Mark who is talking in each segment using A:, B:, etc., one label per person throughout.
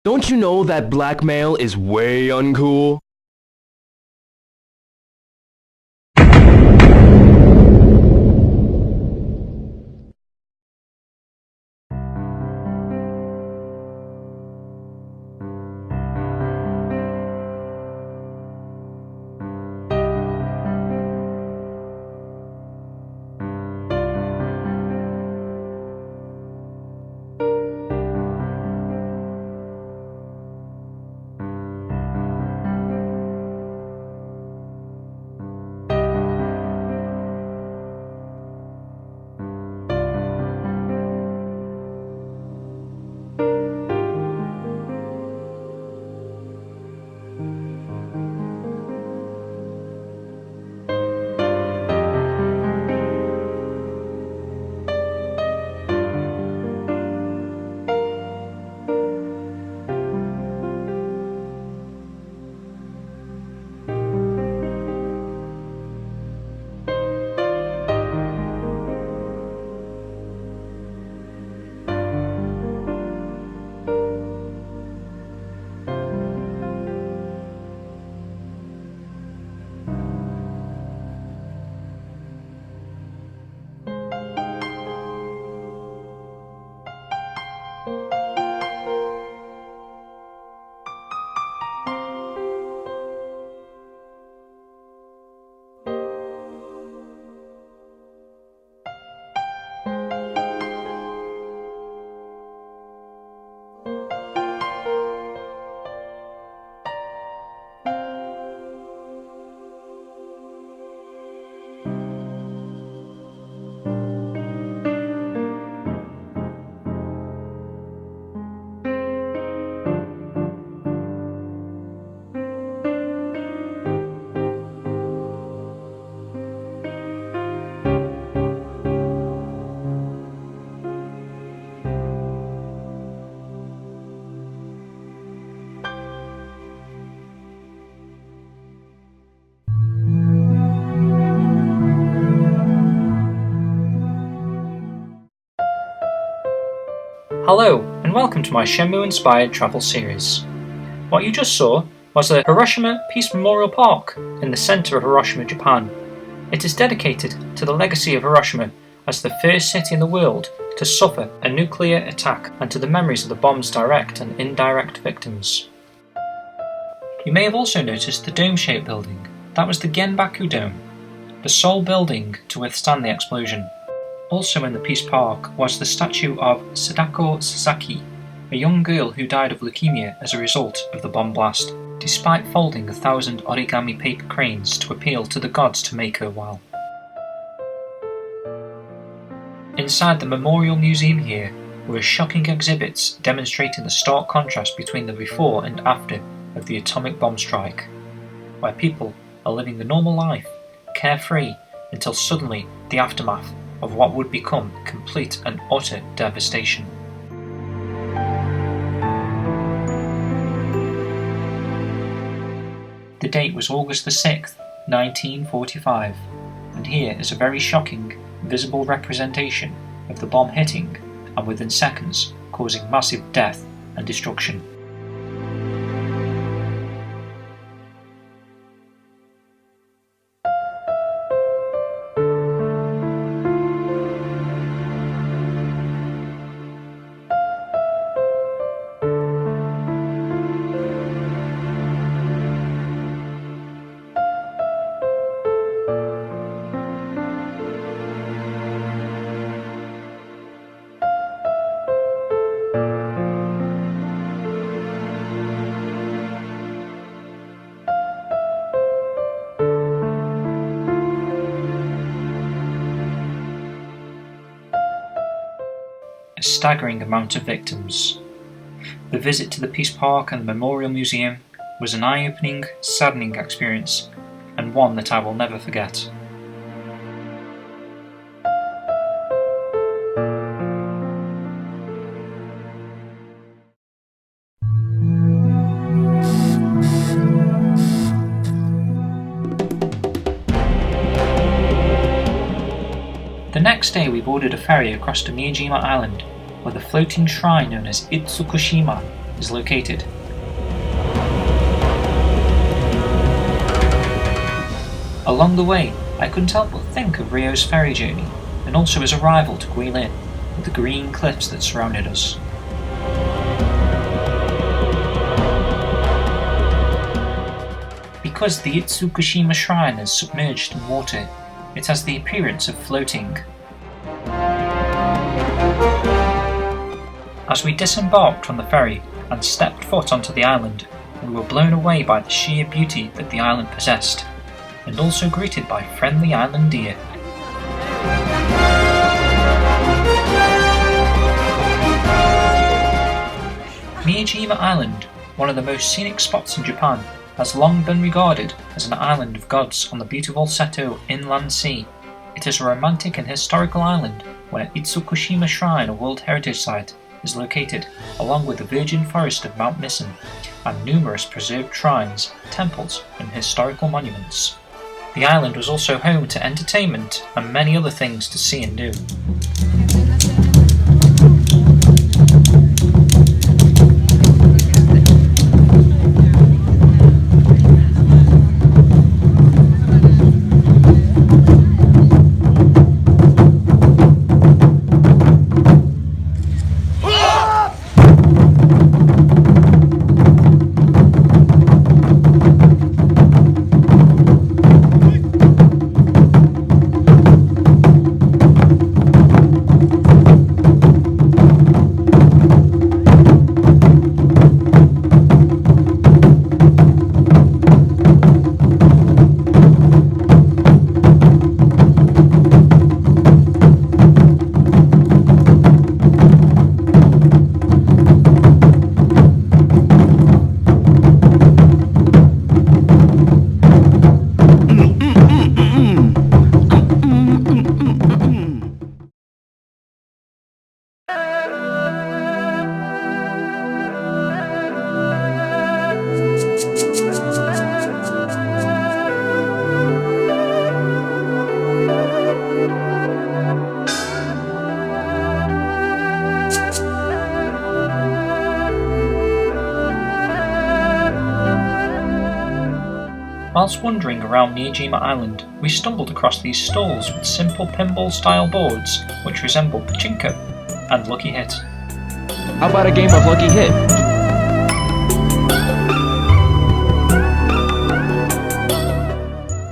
A: Don't you know that blackmail is way uncool?
B: Hello, and welcome to my Shenmue-inspired travel series. What you just saw was the Hiroshima Peace Memorial Park in the centre of Hiroshima, Japan. It is dedicated to the legacy of Hiroshima as the first city in the world to suffer a nuclear attack and to the memories of the bomb's direct and indirect victims. You may have also noticed the dome-shaped building. That was the Genbaku Dome, the sole building to withstand the explosion. Also in the Peace Park was the statue of Sadako Sasaki, a young girl who died of leukemia as a result of the bomb blast, despite folding 1,000 origami paper cranes to appeal to the gods to make her well. Inside the Memorial Museum here were shocking exhibits demonstrating the stark contrast between the before and after of the atomic bomb strike, where people are living a normal life, carefree, until suddenly the aftermath of what would become complete and utter devastation. The date was August the 6th, 1945, and here is a very shocking, visible representation of the bomb hitting and within seconds causing massive death and destruction. A staggering amount of victims. The visit to the Peace Park and the Memorial Museum was an eye-opening, saddening experience, and one that I will never forget. The next day we boarded a ferry across to Miyajima Island, where the floating shrine known as Itsukushima is located. Along the way, I couldn't help but think of Ryo's ferry journey, and also his arrival to Guilin, with the green cliffs that surrounded us. Because the Itsukushima shrine is submerged in water, it has the appearance of floating. As we disembarked from the ferry and stepped foot onto the island, we were blown away by the sheer beauty that the island possessed, and also greeted by friendly island deer. Miyajima Island, one of the most scenic spots in Japan, has long been regarded as an island of gods on the beautiful Seto Inland Sea. It is a romantic and historical island where Itsukushima Shrine, a World Heritage Site, is located, along with the virgin forest of Mount Misen, and numerous preserved shrines, temples, and historical monuments. The island was also home to entertainment and many other things to see and do. Whilst wandering around Miyajima Island, we stumbled across these stalls with simple pinball-style boards which resemble pachinko and Lucky Hit.
A: How about a game of Lucky Hit?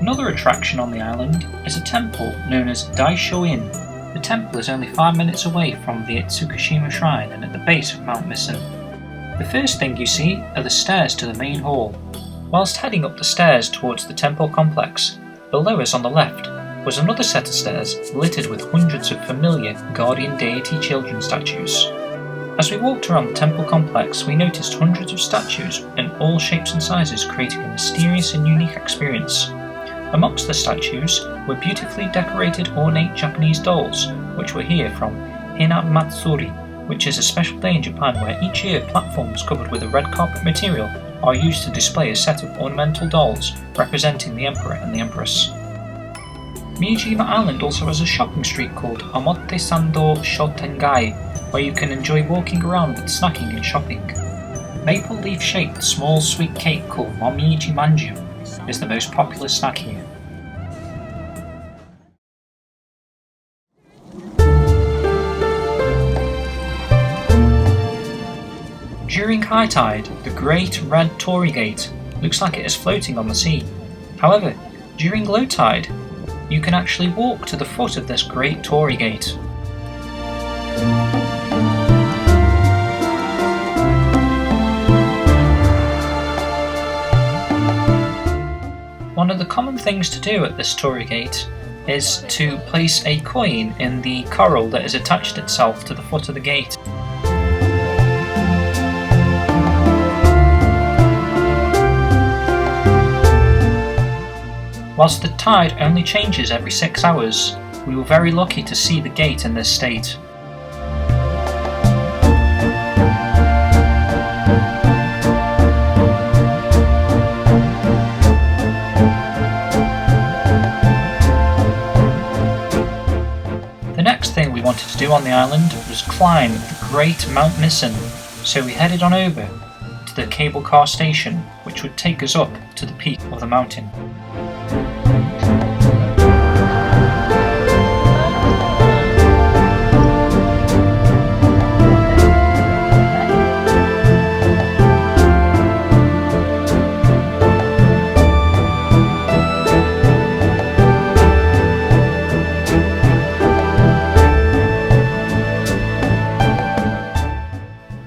B: Another attraction on the island is a temple known as Daisho-in. The temple is only 5 minutes away from the Itsukushima Shrine and at the base of Mount Misen. The first thing you see are the stairs to the main hall. Whilst heading up the stairs towards the temple complex, below us on the left was another set of stairs littered with hundreds of familiar guardian deity children statues. As we walked around the temple complex, we noticed hundreds of statues in all shapes and sizes, creating a mysterious and unique experience. Amongst the statues were beautifully decorated ornate Japanese dolls, which were here from Hina Matsuri, which is a special day in Japan where each year platforms covered with a red carpet material are used to display a set of ornamental dolls representing the Emperor and the Empress. Miyajima Island also has a shopping street called Omote Sando Shotengai, where you can enjoy walking around with snacking and shopping. Maple leaf shaped small sweet cake called Momiji Manju is the most popular snack here. During high tide, the Great Red Torii Gate looks like it is floating on the sea. However, during low tide, you can actually walk to the foot of this Great Torii Gate. One of the common things to do at this Torii Gate is to place a coin in the coral that has attached itself to the foot of the gate. Whilst the tide only changes every 6 hours, we were very lucky to see the gate in this state. The next thing we wanted to do on the island was climb the Great Mount Misen, So we headed on over to the cable car station, which would take us up to the peak of the mountain.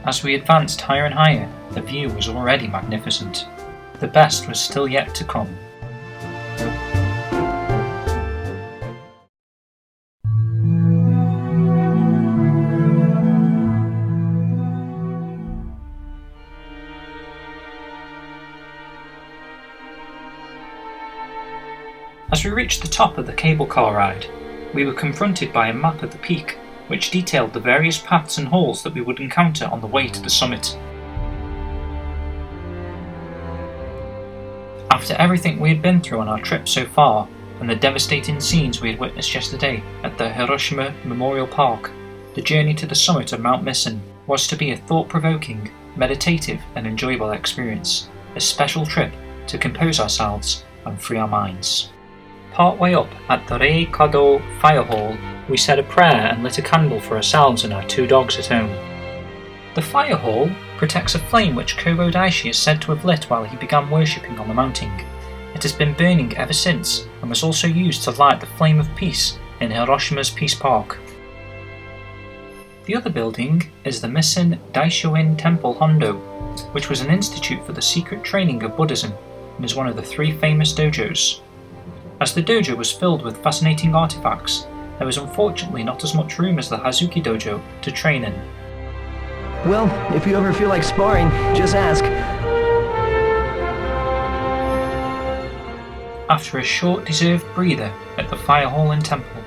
B: As we advanced higher and higher, the view was already magnificent. The best was still yet to come. As we reached the top of the cable car ride, we were confronted by a map of the peak, which detailed the various paths and halls that we would encounter on the way to the summit. After everything we had been through on our trip so far, and the devastating scenes we had witnessed yesterday at the Hiroshima Memorial Park, the journey to the summit of Mount Misen was to be a thought-provoking, meditative and enjoyable experience, a special trip to compose ourselves and free our minds. Part way up at the Reikado Fire Hall, we said a prayer and lit a candle for ourselves and our 2 dogs at home. The fire hall protects a flame which Kobo Daishi is said to have lit while he began worshipping on the mountain. It has been burning ever since and was also used to light the flame of peace in Hiroshima's Peace Park. The other building is the Misen Daishoin Temple Hondo, which was an institute for the secret training of Buddhism and is one of the 3 famous dojos. As the dojo was filled with fascinating artifacts, there was unfortunately not as much room as the Hazuki Dojo to train in.
A: Well, if you ever feel like sparring, just ask.
B: After a short deserved breather at the fire hall and temple,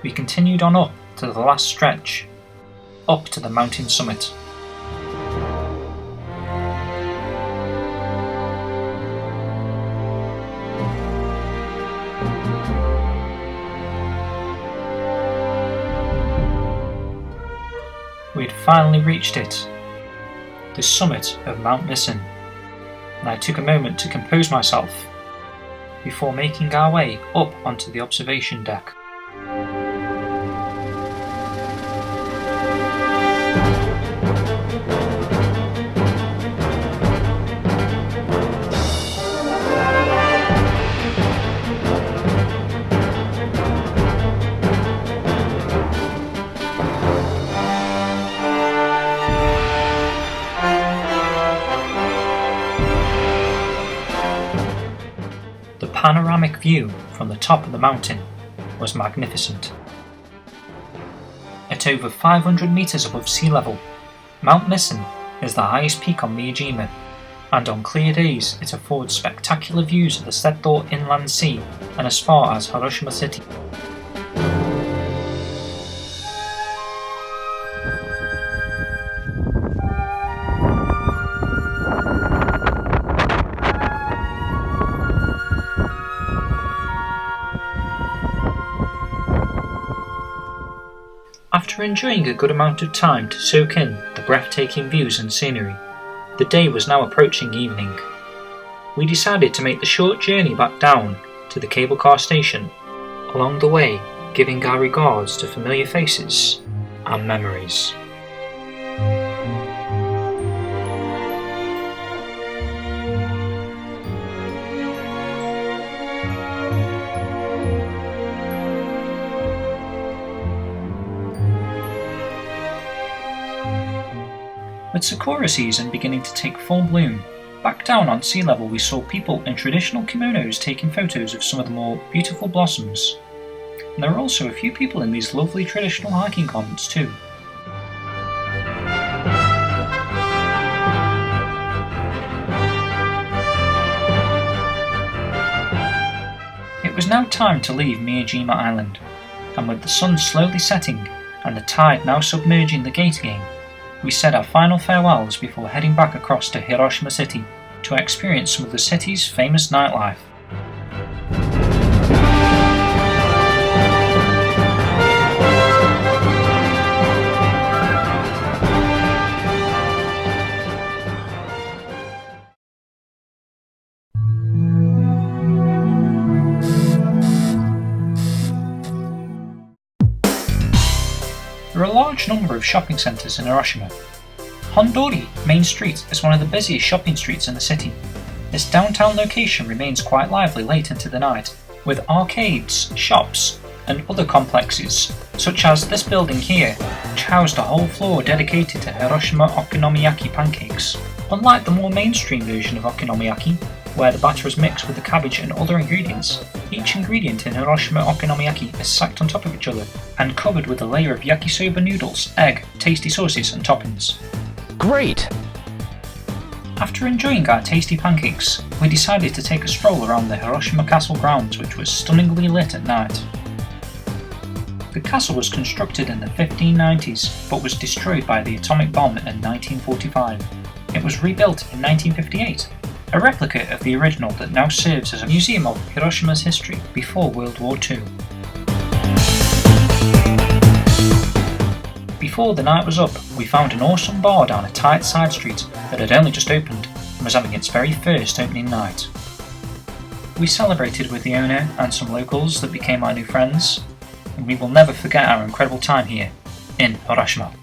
B: we continued on up to the last stretch, up to the mountain summit. We had finally reached it, the summit of Mount Misen, and I took a moment to compose myself before making our way up onto the observation deck. The panoramic view from the top of the mountain was magnificent. At over 500 metres above sea level, Mount Misen is the highest peak on Miyajima, and on clear days it affords spectacular views of the Seto Inland Sea and as far as Hiroshima City. After enjoying a good amount of time to soak in the breathtaking views and scenery, the day was now approaching evening. We decided to make the short journey back down to the cable car station, along the way giving our regards to familiar faces and memories. With Sakura season beginning to take full bloom, back down on sea level we saw people in traditional kimonos taking photos of some of the more beautiful blossoms. And there were also a few people in these lovely traditional hiking garments too. It was now time to leave Miyajima Island, and with the sun slowly setting and the tide now submerging the gate again, we said our final farewells before heading back across to Hiroshima City to experience some of the city's famous nightlife. large number of shopping centres in Hiroshima. Hondori Main Street is one of the busiest shopping streets in the city. Its downtown location remains quite lively late into the night, with arcades, shops, and other complexes, such as this building here, which housed a whole floor dedicated to Hiroshima okonomiyaki pancakes. Unlike the more mainstream version of okonomiyaki, where the batter is mixed with the cabbage and other ingredients, each ingredient in Hiroshima okonomiyaki is stacked on top of each other and covered with a layer of yakisoba noodles, egg, tasty sauces and toppings.
A: Great!
B: After enjoying our tasty pancakes, we decided to take a stroll around the Hiroshima Castle grounds, which was stunningly lit at night. The castle was constructed in the 1590s, but was destroyed by the atomic bomb in 1945. It was rebuilt in 1958, a replica of the original that now serves as a museum of Hiroshima's history before World War II. Before the night was up, we found an awesome bar down a tight side street that had only just opened and was having its very first opening night. We celebrated with the owner and some locals that became our new friends, and we will never forget our incredible time here in Hiroshima.